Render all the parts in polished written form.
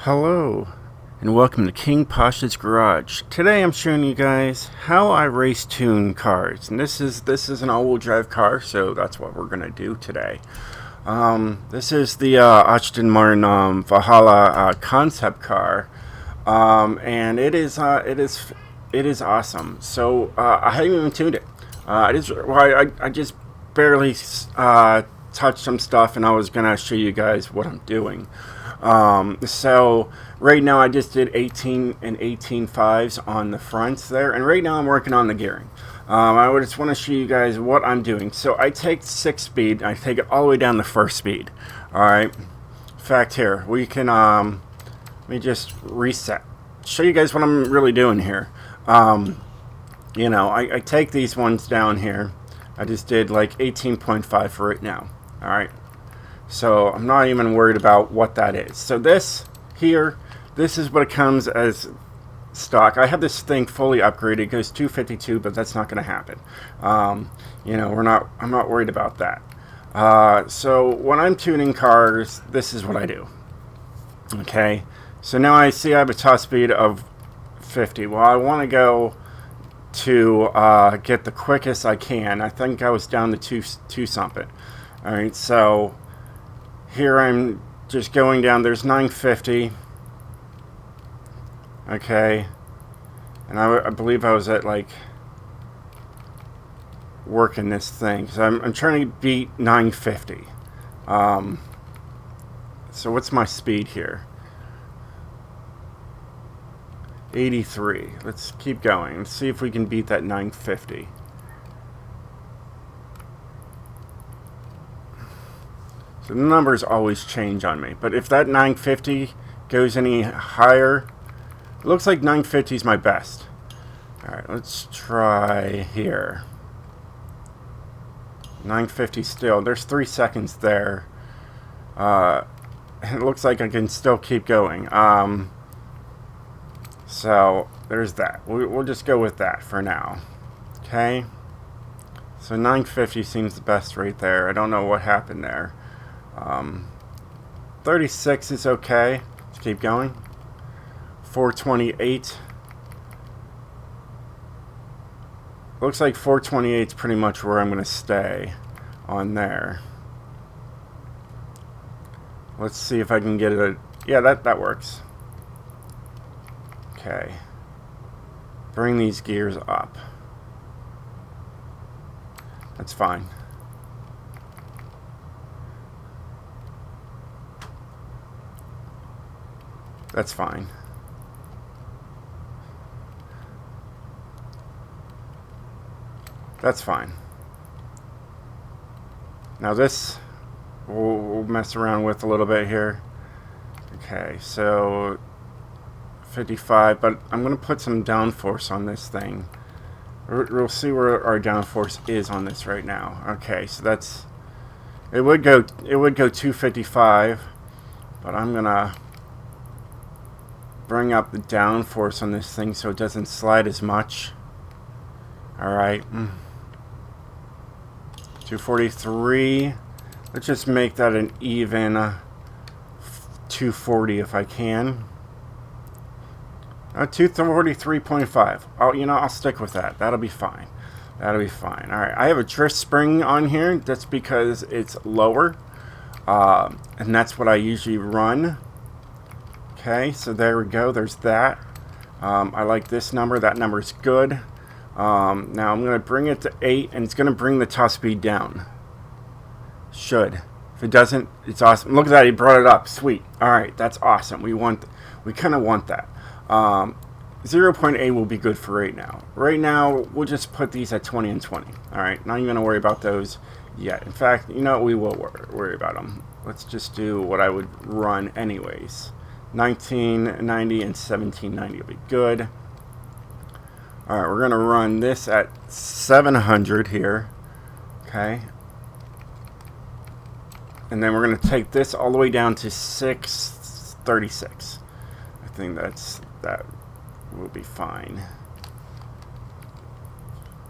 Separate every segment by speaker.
Speaker 1: Hello, and welcome to King Pasha's Garage. Today I'm showing you guys how I race tune cars, and this is an all-wheel drive car, so that's what we're gonna do today. This is the Aston Martin Valhalla concept car, and it is awesome. So I haven't even tuned it. I just barely touched some stuff, and I was gonna show you guys what I'm doing. So right now I just did 18 and 18.5s on the fronts there, and right now I'm working on the gearing. I just want to show you guys what I'm doing. So I take 6-speed, I take it all the way down to 1st speed. Alright, in fact here, we can, let me just reset. Show you guys what I'm really doing here. You know, I take these ones down here. I just did like 18.5 for right now. Alright. So I'm not even worried about what that is. So this here, this is what it comes as stock. I have this thing fully upgraded. It goes 252, but that's not going to happen. You know, I'm not worried about that. So when I'm tuning cars, this is what I do. Okay. So now I see I have a top speed of 50. Well, I want to go to get the quickest I can. I think I was down to two something. All right. So here I'm just going down. There's 950. Okay. And I believe I was at like working this thing. So I'm trying to beat 950. So what's my speed here? 83. Let's keep going. Let's see if we can beat that 950. So the numbers always change on me. But if that 950 goes any higher, it looks like 950 is my best. Alright, let's try here. 950 still. There's 3 seconds there. It looks like I can still keep going. So there's that. We'll just go with that for now. Okay. So 950 seems the best right there. I don't know what happened there. 36 is okay. Let's keep going. 428. Looks like 428 is pretty much where I'm going to stay on there. Let's see if I can get it. Yeah, that works. Okay. Bring these gears up. That's fine. That's fine. That's fine. Now this we'll mess around with a little bit here. Okay, so 55, but I'm going to put some downforce on this thing. We'll see where our downforce is on this right now. Okay, so that's it would go 255, but I'm going to bring up the downforce on this thing so it doesn't slide as much. Alright. 243. Let's just make that an even 240 if I can. 243.5. I'll stick with that. That'll be fine. That'll be fine. Alright, I have a drift spring on here. That's because it's lower. And that's what I usually run. Okay, so there we go. There's that. I like this number. That number is good. Now I'm going to bring it to 8, and it's going to bring the top speed down. Should. If it doesn't, it's awesome. Look at that. He brought it up. Sweet. All right, that's awesome. We kind of want that. 0.8 will be good for right now. Right now, we'll just put these at 20 and 20. All right, not even going to worry about those yet. In fact, you know, we will worry about them. Let's just do what I would run anyways. 1990 and 1790 will be good. Alright, we're going to run this at 700 here. Okay. And then we're going to take this all the way down to 636. I think that will be fine.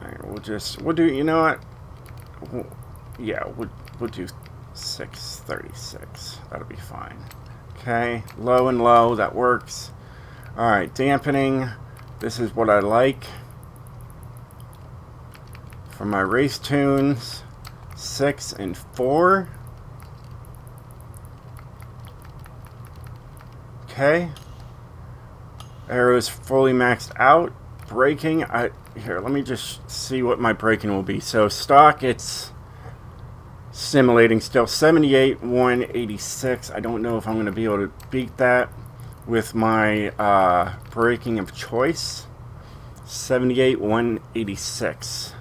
Speaker 1: Alright, we'll do, you know what? Yeah, we'll do 636. That'll be fine. Okay, low and low, that works. Alright, dampening. This is what I like. For my race tunes, 6 and 4. Okay. Arrows fully maxed out. Braking, here, let me just see what my braking will be. So stock, it's simulating still 78, 186. I don't know if I'm going to be able to beat that with my braking of choice. 78, 186.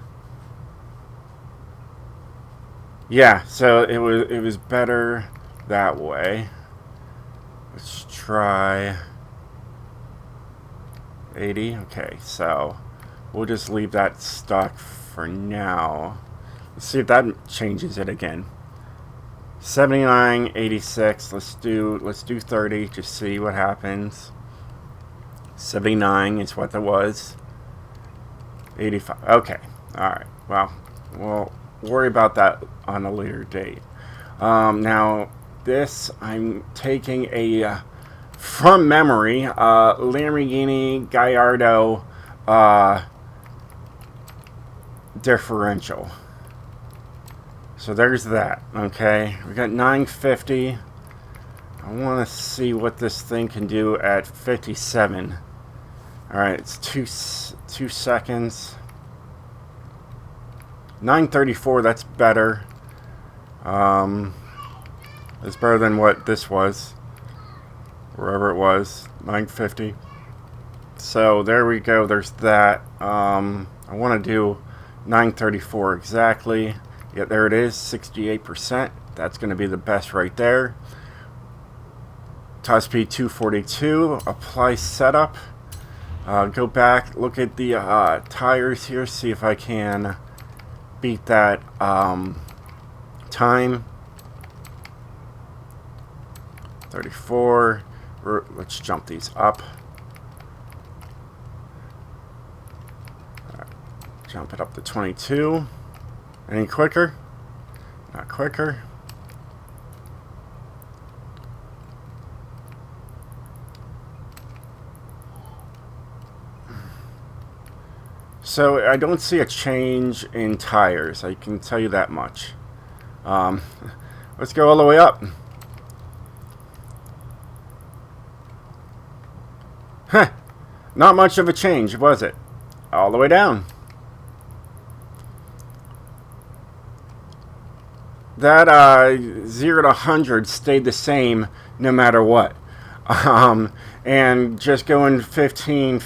Speaker 1: Yeah, so it was better that way. Let's try 80. Okay, so we'll just leave that stock for now. Let's see if that changes it again. 79, 86. Let's do 30. Just see what happens. 79 is what that was. 85. Okay. All right. Well, we'll worry about that on a later date. Now, this I'm taking a from memory Lamborghini Gallardo differential. So there's that. Okay, we got 950. I want to see what this thing can do at 57. All right, it's two seconds. 934. That's better. It's better than what this was, wherever it was. 950. So there we go. There's that. I want to do 934 exactly. Yeah, there it is. 68%. That's going to be the best right there. Top speed 242. Apply setup. Go back. Look at the tires here. See if I can beat that time. 34. Let's jump these up. Jump it up to 22. Any quicker? Not quicker. So I don't see a change in tires. I can tell you that much. Let's go all the way up. Huh. Not much of a change, was it? All the way down. That 0 to 100 stayed the same no matter what. And just going 15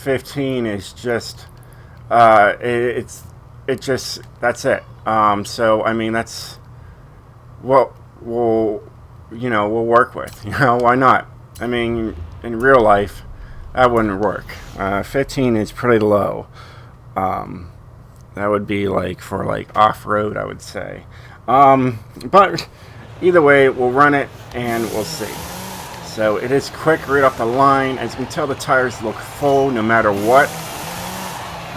Speaker 1: is just that's it. So I mean, that's what we'll work with. Why not? I mean, in real life that wouldn't work. 15 is pretty low. That would be like for like off-road, I would say. But either way, we'll run it and we'll see. So it is quick right off the line. As you can tell, the tires look full no matter what.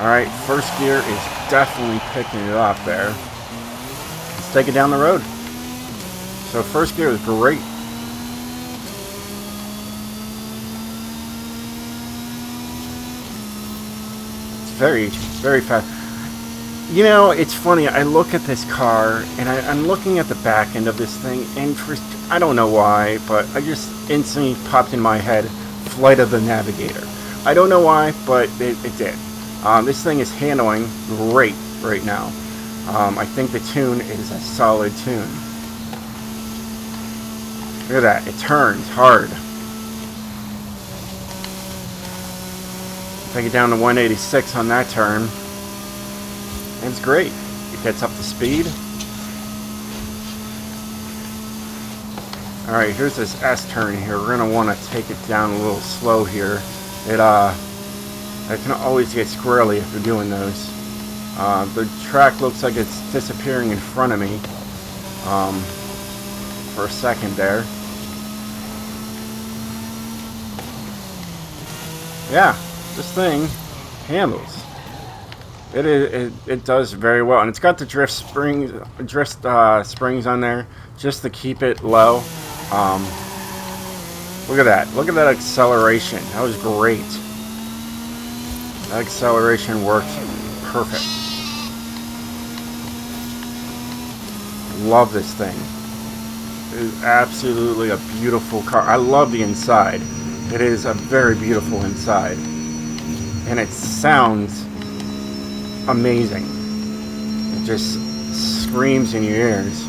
Speaker 1: Alright, first gear is definitely picking it up there. Let's take it down the road. So first gear is great. It's very, very fast. You know, it's funny, I look at this car, and I'm looking at the back end of this thing, and I don't know why, but I just instantly popped in my head, Flight of the Navigator. I don't know why, but it did. This thing is handling great right now. I think the tune is a solid tune. Look at that, it turns hard. Take it down to 186 on that turn. And it's great. It gets up to speed. Alright, here's this S turn here. We're going to want to take it down a little slow here. It can always get squirrely if you're doing those. The track looks like it's disappearing in front of me for a second there. Yeah, this thing handles. It does very well, and it's got the drift springs on there just to keep it low. Look at that. Look at that acceleration. That was great. That acceleration works perfect. Love this thing. It is absolutely a beautiful car. I love the inside. It is a very beautiful inside. And it sounds amazing. It just screams in your ears.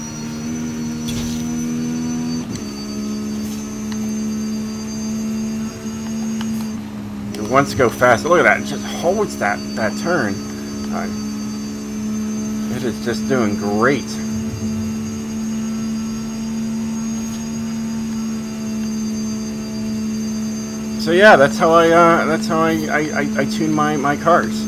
Speaker 1: It wants to go fast. Look at that. It just holds that turn. It is just doing great. So yeah, that's how I tune my cars.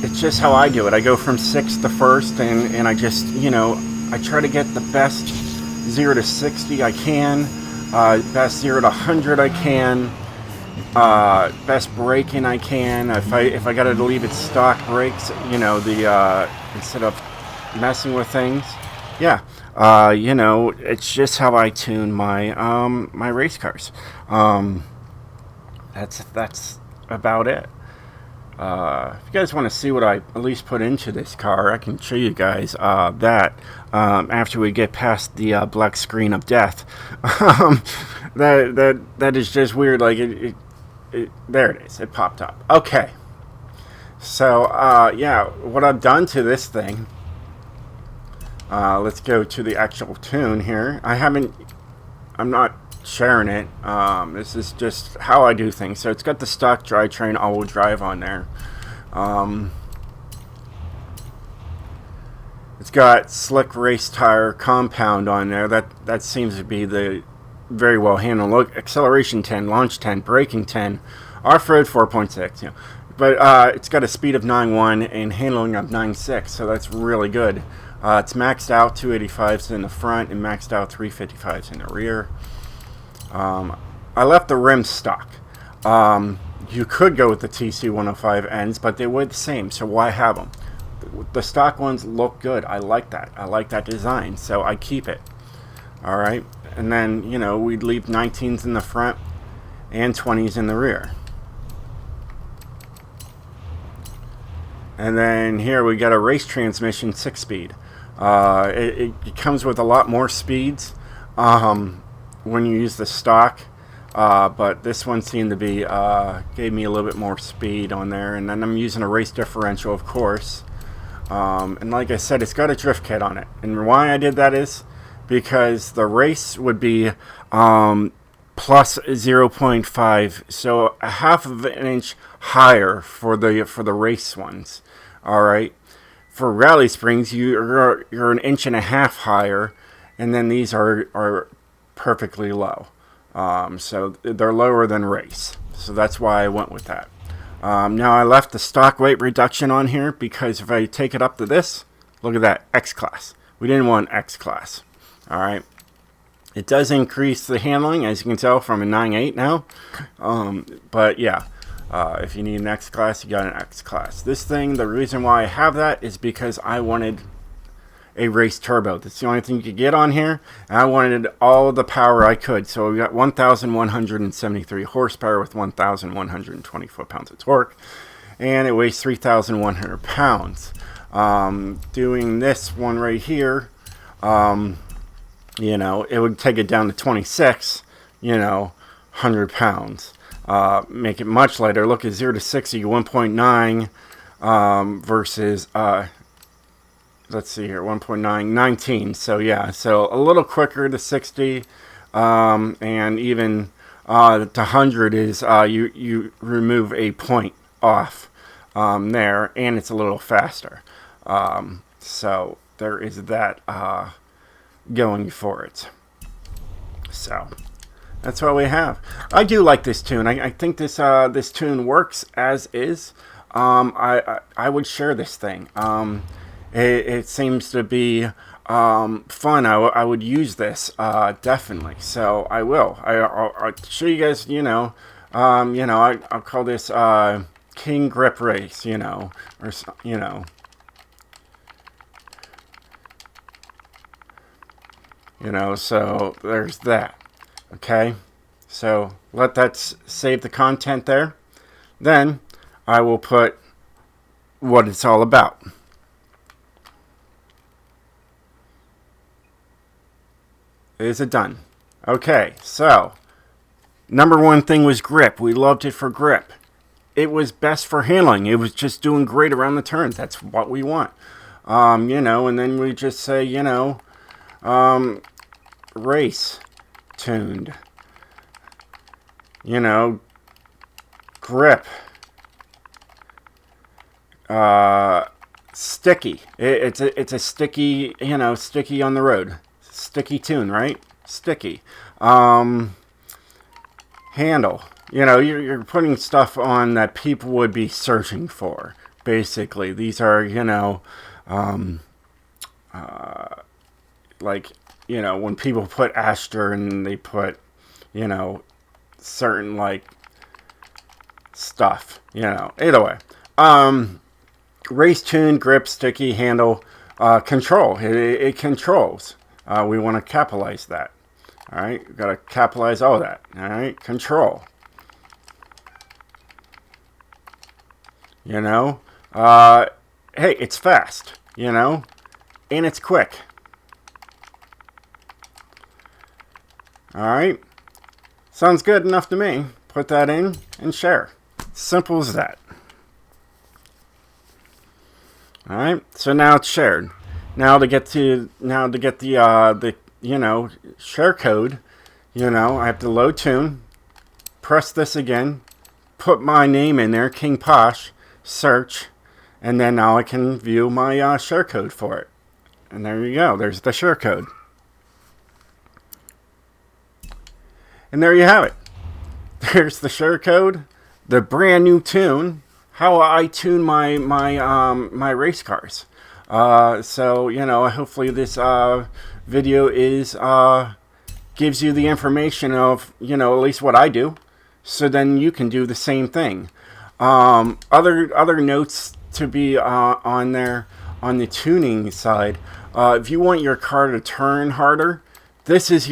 Speaker 1: It's just how I do it. I go from 6th to 1st, and I just, you know, I try to get the best 0 to 60 I can, best 0 to 100 I can, best braking I can. If I got to leave it stock brakes, you know, the instead of messing with things, yeah. You know, it's just how I tune my my race cars. That's about it. If you guys want to see what I at least put into this car, I can show you guys that after we get past the black screen of death. That is just weird. Like it there it is. It popped up. Okay. So yeah, what I've done to this thing. Let's go to the actual tune here. I'm not sharing it. This is just how I do things. So it's got the stock drivetrain all-wheel drive on there. It's got slick race tire compound on there. That seems to be the very well handled. Look, acceleration 10, launch 10, braking 10, off-road 4.6. You know. But it's got a speed of 9.1 and handling of 9.6, so that's really good. It's maxed out 285s in the front and maxed out 355s in the rear. I left the rims stock. You could go with the TC105Ns, but they were the same, so why have them? The stock ones look good. I like that. I like that design, so I keep it. Alright, and then, you know, we'd leave 19s in the front and 20s in the rear. And then here we got a race transmission 6-speed. It comes with a lot more speeds when you use the stock, but this one seemed to be gave me a little bit more speed on there. And then I'm using a race differential, of course, and like I said, it's got a drift kit on it. And why I did that is because the race would be plus 0.5, so a half of an inch higher for the race ones. All right. For Rally Springs, you're an inch and a half higher, and then these are perfectly low. So they're lower than race. So that's why I went with that. Now I left the stock weight reduction on here because if I take it up to this, look at that, X-Class. We didn't want X-Class. All right. It does increase the handling, as you can tell, from a 9.8 now. But yeah. If you need an X-Class, you got an X-Class. This thing, the reason why I have that is because I wanted a race turbo. That's the only thing you could get on here. And I wanted all the power I could. So we got 1,173 horsepower with 1,120 foot-pounds of torque. And it weighs 3,100 pounds. Doing this one right here, you know, it would take it down to 26, you know, 100 pounds. Make it much lighter. Look at 0 to 60, 1.9 versus, let's see here, 1.9, 19. So yeah, so a little quicker to 60, and even to 100 is you remove a point off there, and it's a little faster. So there is that going for it. So that's what we have. I do like this tune. I think this this tune works as is. I would share this thing. It seems to be fun. I would use this definitely. So I will. I'll show you guys. I'll call this King Grip Race. You know, so there's that. Okay, so let that save the content there. Then I will put what it's all about. Is it done? Okay, so number one thing was grip. We loved it for grip. It was best for handling. It was just doing great around the turns. That's what we want. You know, and then we just say, you know, race tuned. You know, grip. Sticky. It's a sticky, you know, sticky on the road. Sticky tune, right? Sticky. Handle. You know, you're putting stuff on that people would be searching for. Basically, these are, you know, like, you know, when people put Aston, they put, you know, certain like stuff. You know, either way. Race tune, grip, sticky, handle, control. It controls. We want to capitalize that. All right, we've got to capitalize all that. All right, control. You know, hey, it's fast. You know, and it's quick. All right, sounds good enough to me. Put that in and share. Simple as that. All right, so now it's shared. Now to get the you know, share code, you know, I have to load tune, press this again, put my name in there, King Posh, search, and then now I can view my share code for it. And there you go. There's the share code. And there you have it. There's the share code, the brand new tune, how I tune my race cars. So, you know, hopefully this video is gives you the information of, you know, at least what I do, so then you can do the same thing. Other notes to be on there on the tuning side. If you want your car to turn harder, this is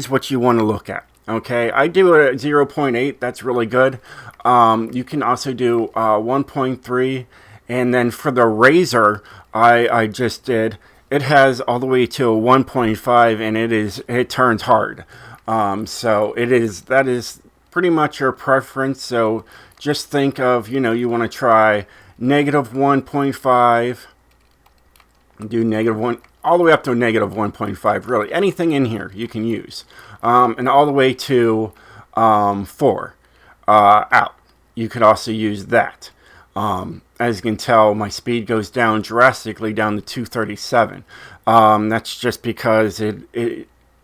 Speaker 1: what you want to look at. Okay, I do it at 0.8. That's really good. You can also do 1.3, and then for the Razor, I just did. It has all the way to a 1.5, and it turns hard. So that is pretty much your preference. So just think of, you know, you want to try negative 1.5, do negative 1, all the way up to a negative 1.5. Really, anything in here you can use, and all the way to 4 out. You could also use that. As you can tell, my speed goes down drastically down to 237. That's just because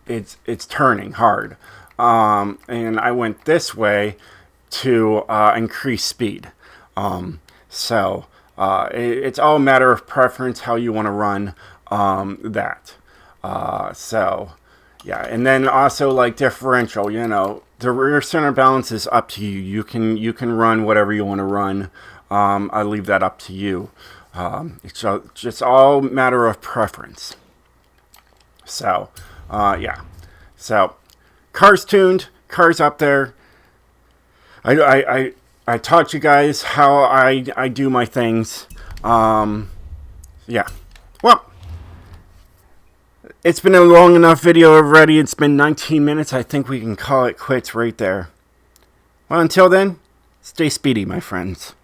Speaker 1: it's turning hard. And I went this way to increase speed. So it's all a matter of preference how you want to run that. So yeah, and then also like differential, you know, the rear center balance is up to you. You can run whatever you want to run. I leave that up to you. It's just all matter of preference. So yeah, so cars tuned, cars up there. I taught you guys how I do my things. Yeah. Well, it's been a long enough video already. It's been 19 minutes. I think we can call it quits right there. Well, until then, stay speedy, my friends.